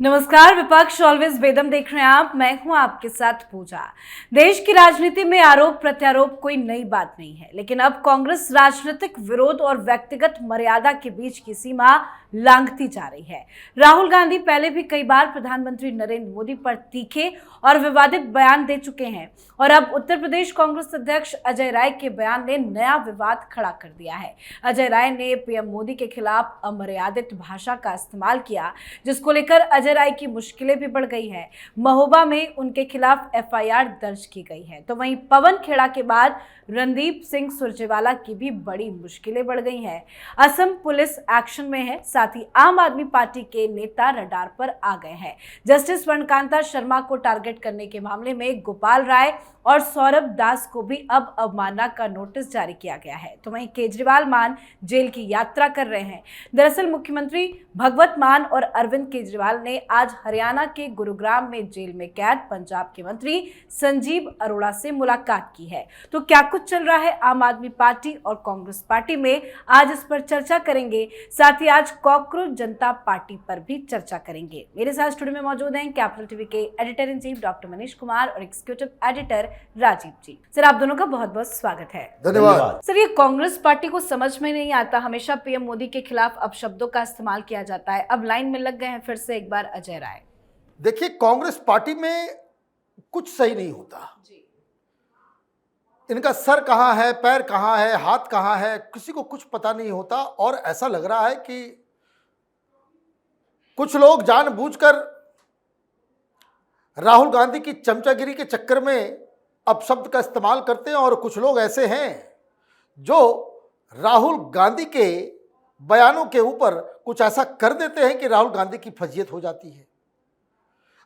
नमस्कार, विपक्ष ऑलवेज बेदम देख रहे हैं आप। मैं हूं आपके साथ पूजा। देश की राजनीति में आरोप प्रत्यारोप कोई नई बात नहीं है, लेकिन अब कांग्रेस राजनीतिक विरोध और व्यक्तिगत मर्यादा के बीच की सीमा लांघती जा रही है। राहुल गांधी पहले भी कई बार प्रधानमंत्री नरेंद्र मोदी पर तीखे और विवादित बयान दे चुके हैं और अब उत्तर प्रदेश कांग्रेस अध्यक्ष अजय राय के बयान ने नया विवाद खड़ा कर दिया है। अजय राय ने पीएम मोदी के खिलाफ अमर्यादित भाषा का इस्तेमाल किया, जिसको लेकर अजय राय की मुश्किलें भी बढ़ गई है। महोबा में उनके खिलाफ एफआईआर दर्ज की गई है, तो वहीं पवन खेड़ा के बाद रणदीप सिंह सुरजेवाला की भी बड़ी मुश्किलें बढ़ गई हैं। असम पुलिस एक्शन में है, साथ ही आम आदमी पार्टी के नेता रडार पर आ गए हैं। जस्टिस स्वर्णकांता शर्मा को टारगेट करने के मामले में गोपाल राय और सौरभ दास को भी अब अवमानना का नोटिस जारी किया गया है, तो वहीं केजरीवाल मान जेल की यात्रा कर रहे हैं। दरअसल मुख्यमंत्री भगवत मान और अरविंद केजरीवाल ने आज हरियाणा के गुरुग्राम में जेल में कैद पंजाब के मंत्री संजीव अरोड़ा से मुलाकात की है। तो क्या कुछ चल रहा है आम आदमी पार्टी और कांग्रेस पार्टी में, आज इस पर चर्चा करेंगे। साथ ही आज कॉकरोच जनता पार्टी पर भी चर्चा करेंगे। मेरे साथ स्टूडियो में मौजूद हैं कैपिटल टीवी के editor in chief doctor Manish Kumar और एग्जीक्यूटिव एडिटर राजीव जी। सर, आप दोनों का बहुत बहुत स्वागत है। धन्यवाद। सर, ये कांग्रेस पार्टी को समझ में नहीं आता, हमेशा पीएम मोदी के खिलाफ अपशब्दों का इस्तेमाल किया जाता है। अब लाइन में लग गए हैं फिर से एक बार अजय राय। देखिए, कांग्रेस पार्टी में कुछ सही नहीं होता जी। इनका सर कहाँ है, पैर कहाँ है, हाथ कहाँ है, किसी को कुछ पता नहीं होता। और ऐसा लग रहा है कि कुछ लोग जानबूझकर राहुल गांधी की चमचागिरी के चक्कर में अपशब्द का इस्तेमाल करते हैं और कुछ लोग ऐसे हैं जो राहुल गांधी के बयानों के ऊपर कुछ ऐसा कर देते हैं कि राहुल गांधी की फजीयत हो जाती है।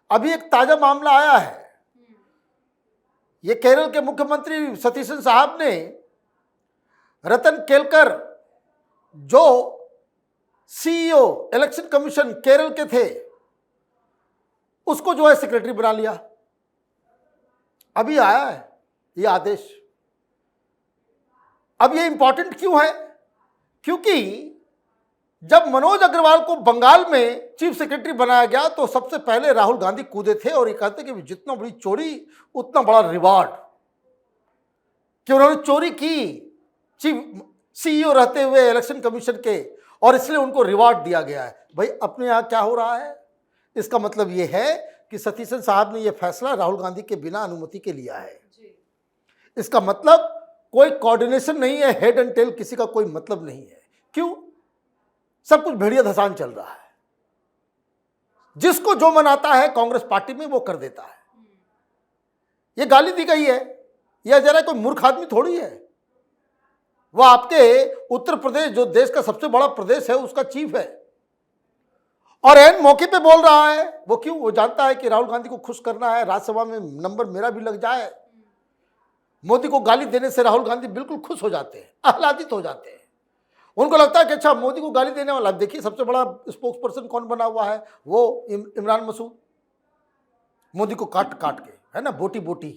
अभी एक ताजा मामला आया है, ये केरल के मुख्यमंत्री सतीशन साहब ने रतन केलकर, जो सीईओ इलेक्शन कमीशन केरल के थे, उसको जो है सेक्रेटरी बना लिया। अभी आया है ये आदेश। अब ये इंपॉर्टेंट क्यों है? क्योंकि जब मनोज अग्रवाल को बंगाल में चीफ सेक्रेटरी बनाया गया तो सबसे पहले राहुल गांधी कूदे थे और ये कहते कि जितना बड़ी चोरी उतना बड़ा रिवार्ड, कि उन्होंने चोरी की चीफ सीईओ रहते हुए इलेक्शन कमीशन के, और इसलिए उनको रिवार्ड दिया गया है। भाई, अपने यहाँ क्या हो रहा है? इसका मतलब ये है कि सतीशन साहब ने यह फैसला राहुल गांधी के बिना अनुमति के लिया है। इसका मतलब कोई कोऑर्डिनेशन नहीं है, हेड एंड टेल किसी का कोई मतलब नहीं है। क्यों? सब कुछ भेड़िया धसान चल रहा है। जिसको जो मनाता है कांग्रेस पार्टी में वो कर देता है। ये गाली दी गई है, यह जरा कोई मूर्ख आदमी थोड़ी है। वह आपके उत्तर प्रदेश, जो देश का सबसे बड़ा प्रदेश है, उसका चीफ है और एन मौके पे बोल रहा है। वो क्यों? वो जानता है कि राहुल गांधी को खुश करना है, राज्यसभा में नंबर मेरा भी लग जाए। मोदी को गाली देने से राहुल गांधी बिल्कुल खुश हो जाते हैं, आह्लादित हो जाते हैं। उनको लगता है कि अच्छा, मोदी को गाली देने वाला। देखिए, सबसे बड़ा स्पोक्स पर्सन कौन बना हुआ है? वो इमरान मसूद। मोदी को काट काट के, है ना, बोटी बोटी।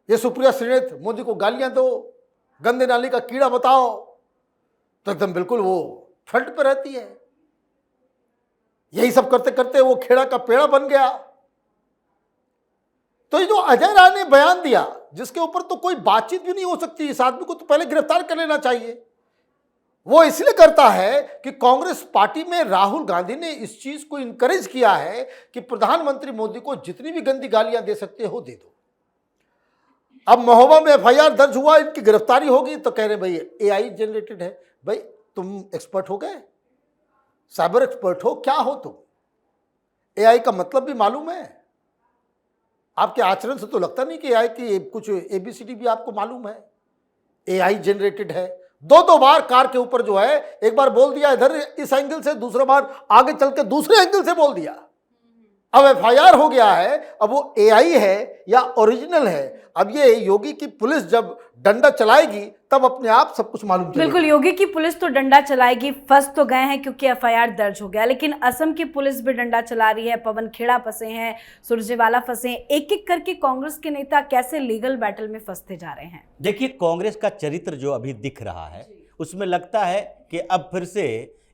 ये सुप्रिया श्रीनेत, मोदी को गालियां दो, गंदे नाली का कीड़ा बताओ, तो एकदम बिल्कुल वो फ्रंट पे रहती है। यही सब करते करते वो खेड़ा का पेड़ा बन गया। तो ये जो अजय राय ने बयान दिया, जिसके ऊपर तो कोई बातचीत भी नहीं हो सकती, इस आदमी को तो पहले गिरफ्तार कर लेना चाहिए। वो इसलिए करता है कि कांग्रेस पार्टी में राहुल गांधी ने इस चीज को इंकरेज किया है कि प्रधानमंत्री मोदी को जितनी भी गंदी गालियां दे सकते हो दे दो। अब महोबा में एफआईआर दर्ज हुआ, इनकी गिरफ्तारी होगी तो कह रहे भाई एआई जनरेटेड है। भाई, तुम एक्सपर्ट हो गए, साइबर एक्सपर्ट हो, क्या हो तुम? एआई का मतलब भी मालूम है? आपके आचरण से तो लगता नहीं कि एआई की कुछ एबीसीडी भी आपको मालूम है। एआई जनरेटेड है। दो बार कार के ऊपर जो है, एक बार बोल दिया इधर इस एंगल से, दूसरा बार आगे चल के दूसरे एंगल से बोल दिया। अब एफआईआर हो गया है। अब वो एआई है या ओरिजिनल है? अब ये योगी की पुलिस जब डंडा चलाएगी तब अपने आप सब कुछ मालूम चलेगा। बिल्कुल, योगी की पुलिस तो डंडा चलाएगी। फंस तो गए हैं क्योंकि एफआईआर दर्ज हो गया, लेकिन असम की पुलिस भी डंडा चला रही है। पवन खेड़ा फंसे हैं, सुरजेवाला फंसे हैं। एक एक करके कांग्रेस के नेता कैसे लीगल बैटल में फंसते जा रहे हैं। देखिए, कांग्रेस का चरित्र जो अभी दिख रहा है, उसमें लगता है कि अब फिर से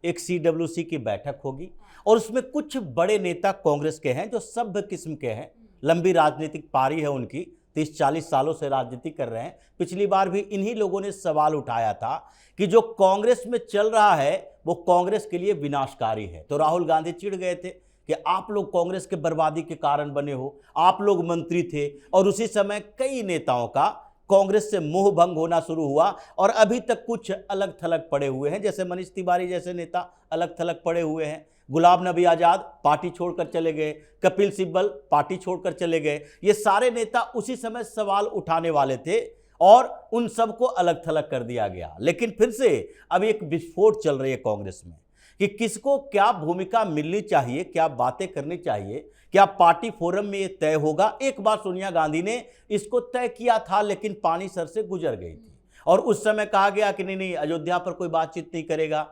एक CWC की बैठक होगी और उसमें कुछ बड़े नेता कांग्रेस के हैं जो सभ्य किस्म के हैं, लंबी राजनीतिक पारी है उनकी, 30-40 सालों से राजनीति कर रहे हैं। पिछली बार भी इन्हीं लोगों ने सवाल उठाया था कि जो कांग्रेस में चल रहा है वो कांग्रेस के लिए विनाशकारी है। तो राहुल गांधी चिढ़ गए थे कि आप लोग कांग्रेस के बर्बादी के कारण बने हो, आप लोग मंत्री थे। और उसी समय कई नेताओं का कांग्रेस से मोह भंग होना शुरू हुआ और अभी तक कुछ अलग थलग पड़े हुए हैं, जैसे मनीष तिवारी जैसे नेता अलग थलग पड़े हुए हैं। गुलाम नबी आजाद पार्टी छोड़कर चले गए, कपिल सिब्बल पार्टी छोड़कर चले गए। ये सारे नेता उसी समय सवाल उठाने वाले थे और उन सबको अलग थलग कर दिया गया। लेकिन फिर से अब एक विस्फोट चल रही है कांग्रेस में कि किसको क्या भूमिका मिलनी चाहिए, क्या बातें करनी चाहिए, क्या पार्टी फोरम में ये तय होगा। एक बार सोनिया गांधी ने इसको तय किया था लेकिन पानी सर से गुजर गई थी और उस समय कहा गया कि नहीं अयोध्या पर कोई बातचीत नहीं करेगा,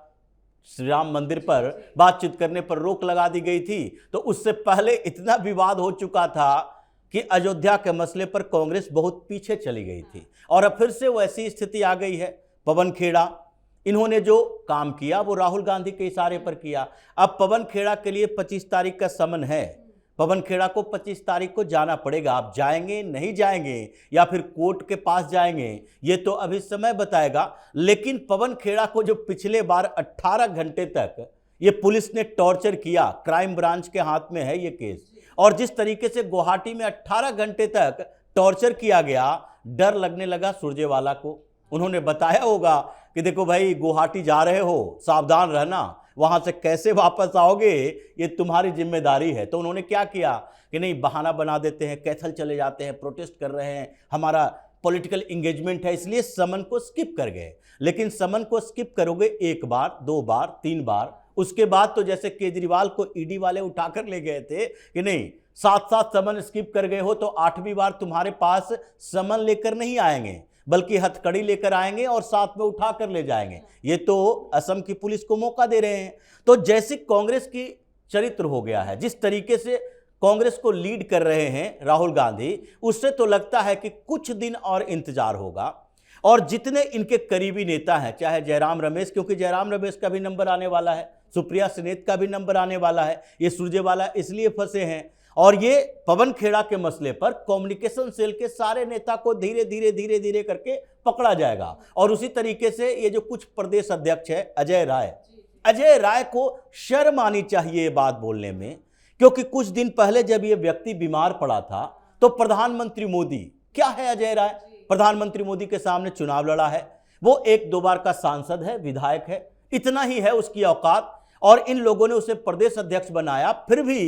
श्री राम मंदिर पर बातचीत करने पर रोक लगा दी गई थी। तो उससे पहले इतना विवाद हो चुका था कि अयोध्या के मसले पर कांग्रेस बहुत पीछे चली गई थी और अब फिर से वैसी स्थिति आ गई है। पवन खेड़ा इन्होंने जो काम किया वो राहुल गांधी के इशारे पर किया। अब पवन खेड़ा के लिए 25 तारीख का समन है, पवन खेड़ा को 25 तारीख को जाना पड़ेगा। आप जाएंगे नहीं जाएंगे या फिर कोर्ट के पास जाएंगे ये तो अभी समय बताएगा। लेकिन पवन खेड़ा को जो पिछले बार 18 घंटे तक ये पुलिस ने टॉर्चर किया, क्राइम ब्रांच के हाथ में है ये केस, और जिस तरीके से गुवाहाटी में 18 घंटे तक टॉर्चर किया गया, डर लगने लगा सुरजेवाला को। उन्होंने बताया होगा कि देखो भाई गुवाहाटी जा रहे हो, सावधान रहना, वहां से कैसे वापस आओगे ये तुम्हारी जिम्मेदारी है। तो उन्होंने क्या किया कि नहीं बहाना बना देते हैं, कैथल चले जाते हैं, प्रोटेस्ट कर रहे हैं, हमारा पॉलिटिकल एंगेजमेंट है, इसलिए समन को स्किप कर गए। लेकिन समन को स्किप करोगे एक बार, दो बार, तीन बार, उसके बाद तो जैसे केजरीवाल को ईडी वाले उठाकर ले गए थे कि नहीं 7-7 समन स्किप कर गए हो तो 8वीं बार तुम्हारे पास समन लेकर नहीं आएंगे बल्कि हथकड़ी लेकर आएंगे और साथ में उठा कर ले जाएंगे। ये तो असम की पुलिस को मौका दे रहे हैं। तो जैसे कांग्रेस की चरित्र हो गया है, जिस तरीके से कांग्रेस को लीड कर रहे हैं राहुल गांधी, उससे तो लगता है कि कुछ दिन और इंतजार होगा। और जितने इनके करीबी नेता हैं, चाहे जयराम रमेश, क्योंकि जयराम रमेश का भी नंबर आने वाला है, सुप्रिया सिनेत का भी नंबर आने वाला है, ये सुरजेवाला इसलिए फंसे हैं। और ये पवन खेड़ा के मसले पर कम्युनिकेशन सेल के सारे नेता को धीरे धीरे धीरे धीरे करके पकड़ा जाएगा। और उसी तरीके से ये जो कुछ प्रदेश अध्यक्ष है अजय राय को शर्म आनी चाहिए ये बात बोलने में, क्योंकि कुछ दिन पहले जब ये व्यक्ति बीमार पड़ा था तो प्रधानमंत्री मोदी, क्या है अजय राय, प्रधानमंत्री मोदी के सामने चुनाव लड़ा है, वो 1-2 बार का सांसद है, विधायक है, इतना ही है उसकी औकात। और इन लोगों ने उसे प्रदेश अध्यक्ष बनाया। फिर भी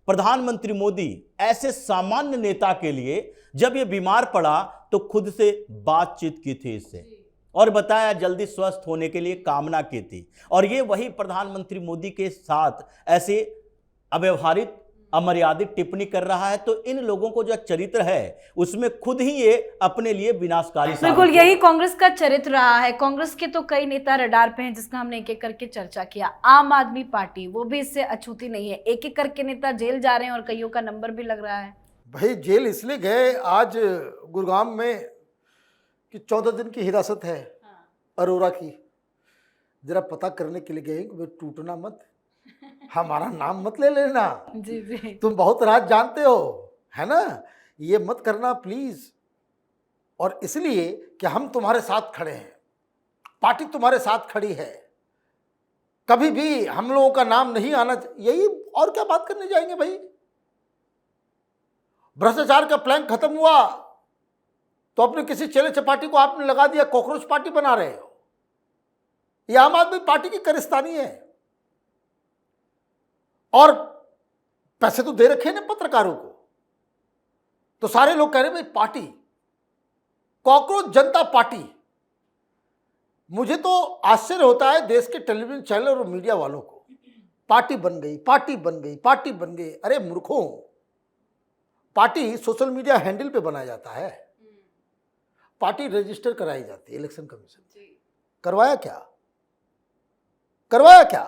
प्रधानमंत्री मोदी ऐसे सामान्य नेता के लिए जब ये बीमार पड़ा तो खुद से बातचीत की थी इससे और बताया जल्दी स्वस्थ होने के लिए कामना की थी। और ये वही प्रधानमंत्री मोदी के साथ ऐसे अव्यवहारिक अमर्यादित टिप्पणी कर रहा है। तो इन लोगों को जो चरित्र है उसमें खुद ही ये अपने लिए विनाशकारी। बिल्कुल यही कांग्रेस का चरित्र रहा है। कांग्रेस के तो कई नेता रडार पे हैं जिसका हमने एक एक करके चर्चा किया। आम आदमी पार्टी वो भी इससे अछूती नहीं है, एक एक करके नेता जेल जा रहे हैं और कईयों का नंबर भी लग रहा है। भाई जेल इसलिए गए आज गुरुग्राम में कि 14 दिन की हिरासत है अरोरा की, जरा पता करने के लिए गए कि टूटना मत, हमारा नाम मत ले लेना, जी जी तुम बहुत राज जानते हो, है ना, ये मत करना प्लीज। और इसलिए कि हम तुम्हारे साथ खड़े हैं, पार्टी तुम्हारे साथ खड़ी है, कभी भी हम लोगों का नाम नहीं आना, यही और क्या बात करने जाएंगे भाई। भ्रष्टाचार का प्लान खत्म हुआ तो अपने किसी चेले चपाटी को आपने लगा दिया, कॉकरोच पार्टी बना रहे हो। ये आम आदमी पार्टी की करिस्तानी है और पैसे तो दे रखे हैं पत्रकारों को, तो सारे लोग कह रहे भाई पार्टी कॉकरोच जनता पार्टी। मुझे तो आश्चर्य होता है देश के टेलीविजन चैनल और मीडिया वालों को, पार्टी बन गई, पार्टी बन गई, पार्टी बन गई। अरे मूर्खों, पार्टी सोशल मीडिया हैंडल पे बनाया जाता है, पार्टी रजिस्टर कराई जाती है इलेक्शन कमीशन। करवाया क्या, करवाया क्या?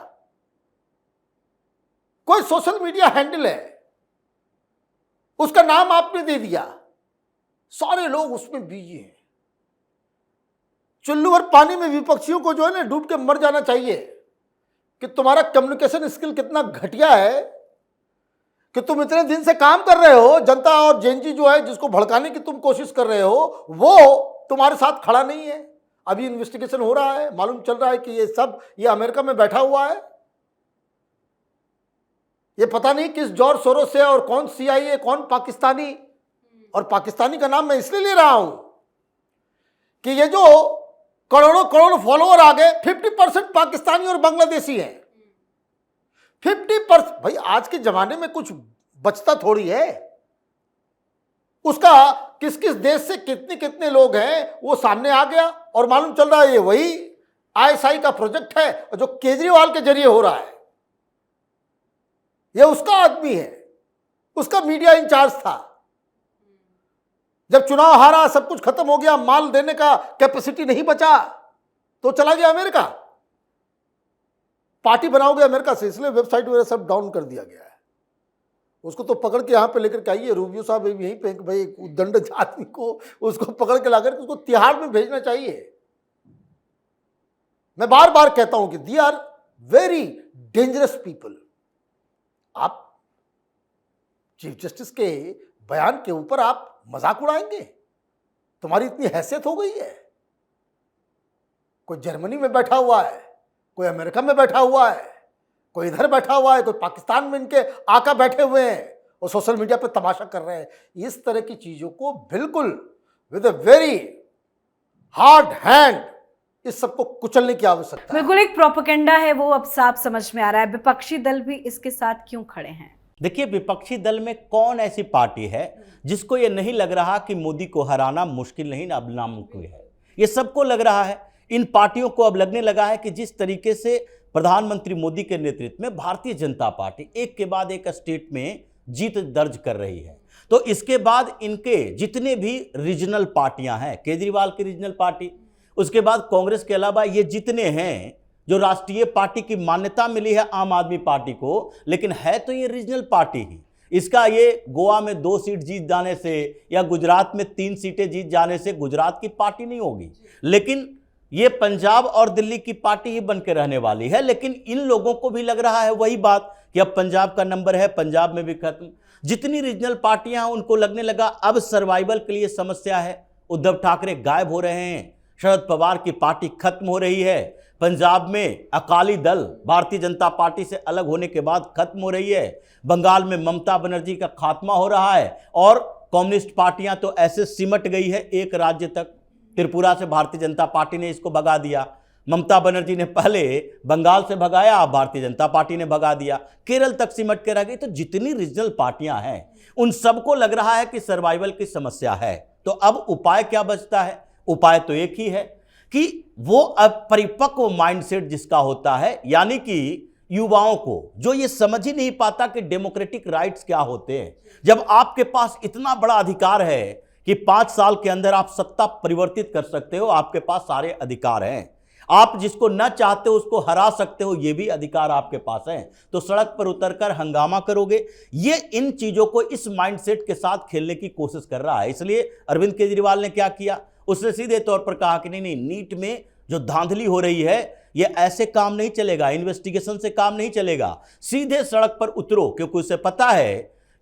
कोई सोशल मीडिया हैंडल है, उसका नाम आपने दे दिया, सारे लोग उसमें बिजी हैं। चुल्लू और पानी में विपक्षियों को जो है ना डूब के मर जाना चाहिए, कि तुम्हारा कम्युनिकेशन स्किल कितना घटिया है कि तुम इतने दिन से काम कर रहे हो, जनता और जेएनजी जो है जिसको भड़काने की तुम कोशिश कर रहे हो वो तुम्हारे साथ खड़ा नहीं है। अभी इन्वेस्टिगेशन हो रहा है, मालूम चल रहा है कि ये अमेरिका में बैठा हुआ है। ये पता नहीं किस जोर शोरों से, और कौन CIA, कौन पाकिस्तानी। और पाकिस्तानी का नाम मैं इसलिए ले रहा हूं कि ये जो करोड़ों करोड़ फॉलोअर आ गए, 50% पाकिस्तानी और बांग्लादेशी हैं। 50%। भाई आज के जमाने में कुछ बचता थोड़ी है। उसका किस किस देश से कितने कितने लोग हैं वो सामने आ गया, और मालूम चल रहा है ये वही ISI का प्रोजेक्ट है जो केजरीवाल के जरिए हो रहा है। ये उसका आदमी है, उसका मीडिया इंचार्ज था। जब चुनाव हारा, सब कुछ खत्म हो गया, माल देने का कैपेसिटी नहीं बचा, तो चला गया अमेरिका। पार्टी बनाओगे अमेरिका से, इसलिए वेबसाइट वगैरह सब डाउन कर दिया गया है। उसको तो पकड़ के यहां पे लेकर के आइए, रूबियो साहब यहीं पे, भाई दंड आदमी को उसको पकड़ के लाकर उसको तिहाड़ में भेजना चाहिए। मैं बार बार कहता हूं कि they are very dangerous people. आप चीफ जस्टिस के बयान के ऊपर आप मजाक उड़ाएंगे? तुम्हारी इतनी हैसियत हो गई है? कोई जर्मनी में बैठा हुआ है, कोई अमेरिका में बैठा हुआ है, कोई इधर बैठा हुआ है, कोई पाकिस्तान में इनके आका बैठे हुए हैं और सोशल मीडिया पे तमाशा कर रहे हैं। इस तरह की चीजों को बिल्कुल with a very hard hand इस सबको कुचलने की आवश्यकता है। बिल्कुल एक प्रोपेगेंडा है वो अब साफ समझ में आ रहा है। विपक्षी दल भी इसके साथ क्यों खड़े हैं? देखिए, विपक्षी दल में कौन ऐसी पार्टी है जिसको ये नहीं लग रहा कि मोदी को हराना मुश्किल नहीं, अब नामुमकिन है। ये सबको लग रहा है। इन पार्टियों को अब लगने लगा है कि जिस तरीके से प्रधानमंत्री मोदी के नेतृत्व में भारतीय जनता पार्टी एक के बाद एक स्टेट में जीत दर्ज कर रही है, तो इसके बाद इनके जितने भी रीजनल पार्टियां हैं, केजरीवाल की रीजनल पार्टी, उसके बाद कांग्रेस के अलावा ये जितने हैं जो राष्ट्रीय पार्टी की मान्यता मिली है आम आदमी पार्टी को, लेकिन है तो ये रीजनल पार्टी ही। इसका ये गोवा में 2 सीट जीत जाने से या गुजरात में 3 सीटें जीत जाने से गुजरात की पार्टी नहीं होगी, लेकिन ये पंजाब और दिल्ली की पार्टी ही बन के रहने वाली है। लेकिन इन लोगों को भी लग रहा है वही बात कि अब पंजाब का नंबर है, पंजाब में भी खत्म। जितनी रीजनल पार्टियां हैं उनको लगने लगा अब सर्वाइवल के लिए समस्या है। उद्धव ठाकरे गायब हो रहे हैं, शरद पवार की पार्टी खत्म हो रही है, पंजाब में अकाली दल भारतीय जनता पार्टी से अलग होने के बाद खत्म हो रही है, बंगाल में ममता बनर्जी का खात्मा हो रहा है, और कम्युनिस्ट पार्टियां तो ऐसे सिमट गई है एक राज्य तक। त्रिपुरा से भारतीय जनता पार्टी ने इसको भगा दिया, ममता बनर्जी ने पहले बंगाल से भगाया, अब भारतीय जनता पार्टी ने भगा दिया, केरल तक सिमट के रह गई। तो जितनी रीजनल पार्टियां हैं उन सबको लग रहा है कि सर्वाइवल की समस्या है। तो अब उपाय क्या बचता है? उपाय तो एक ही है कि वो अब परिपक्व माइंडसेट जिसका होता है, यानी कि युवाओं को जो ये समझ ही नहीं पाता कि डेमोक्रेटिक राइट्स क्या होते हैं। जब आपके पास इतना बड़ा अधिकार है कि 5 साल के अंदर आप सत्ता परिवर्तित कर सकते हो, आपके पास सारे अधिकार हैं, आप जिसको न चाहते हो उसको हरा सकते हो, ये भी अधिकार आपके पास है, तो सड़क पर उतरकर हंगामा करोगे। ये इन चीजों को इस माइंडसेट के साथ खेलने की कोशिश कर रहा है। इसलिए अरविंद केजरीवाल ने क्या किया, उसने सीधे तौर पर कहा कि नहीं, नीट में जो धांधली हो रही है ये ऐसे काम नहीं चलेगा, इन्वेस्टिगेशन से काम नहीं चलेगा, सीधे सड़क पर उतरो। क्योंकि उसे पता है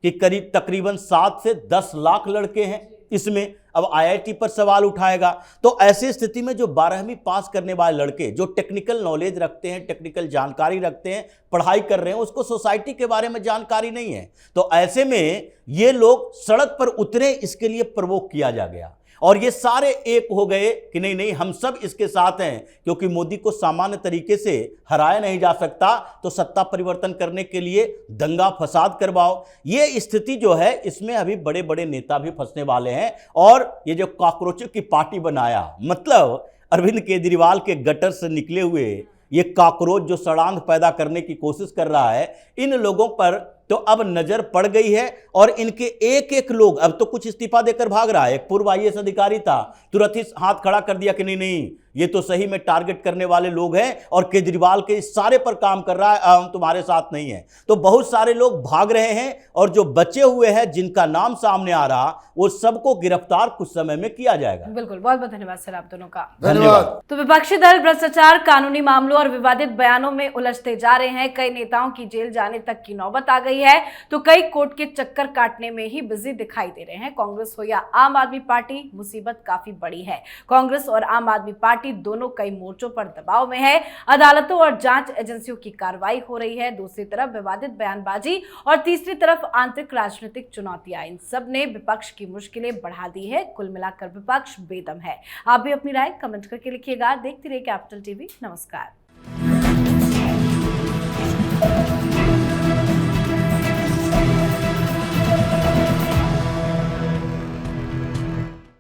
कि करीब तकरीबन 7 से 10 लाख लड़के हैं इसमें, अब IIT पर सवाल उठाएगा। तो ऐसी स्थिति में जो 12वीं पास करने वाले लड़के जो टेक्निकल नॉलेज रखते हैं, टेक्निकल जानकारी रखते हैं, पढ़ाई कर रहे हैं, उसको सोसाइटी के बारे में जानकारी नहीं है, तो ऐसे में ये लोग सड़क पर उतरे, इसके लिए प्रवोक किया जा गया। और ये सारे एक हो गए कि नहीं नहीं हम सब इसके साथ हैं, क्योंकि मोदी को सामान्य तरीके से हराया नहीं जा सकता, तो सत्ता परिवर्तन करने के लिए दंगा फसाद करवाओ। ये स्थिति जो है इसमें अभी बड़े बड़े नेता भी फंसने वाले हैं। और ये जो कॉकरोचों की पार्टी बनाया, मतलब अरविंद केजरीवाल के गटर से निकले हुए ये कॉकरोच जो सड़ांध पैदा करने की कोशिश कर रहा है, इन लोगों पर तो अब नजर पड़ गई है। और इनके एक एक लोग, अब तो कुछ इस्तीफा देकर भाग रहा है। एक पूर्व IAS अधिकारी था, तुरंत ही हाथ खड़ा कर दिया कि नहीं नहीं ये तो सही में टारगेट करने वाले लोग हैं और केजरीवाल के इस सारे पर काम कर रहा है, हम तुम्हारे साथ नहीं है। तो बहुत सारे लोग भाग रहे हैं और जो बचे हुए हैं जिनका नाम सामने आ रहा वो सबको गिरफ्तार कुछ समय में किया जाएगा। बिल्कुल, बहुत बहुत धन्यवाद सर आप दोनों का। धन्यवाद। तो विपक्षी दल भ्रष्टाचार, कानूनी मामलों और विवादित बयानों में उलझते जा रहे हैं। कई नेताओं की जेल जाने तक की नौबत आ गई है तो कई कोर्ट के चक्कर काटने में ही बिजी दिखाई दे रहे हैं। कांग्रेस हो या आम आदमी पार्टी, मुसीबत काफी बड़ी है। कांग्रेस और आम आदमी पार्टी दोनों कई मोर्चों पर दबाव में है। अदालतों और जांच एजेंसियों की कार्रवाई हो रही है। दूसरी तरफ विवादित बयानबाजी और तीसरी तरफ आंतरिक राजनीतिक चुनौतियां, इन सब ने विपक्ष की मुश्किलें बढ़ा दी है। कुल मिलाकर विपक्ष बेदम है। आप भी अपनी राय कमेंट करके लिखिएगा। देखते रहिए कैपिटल टीवी। नमस्कार।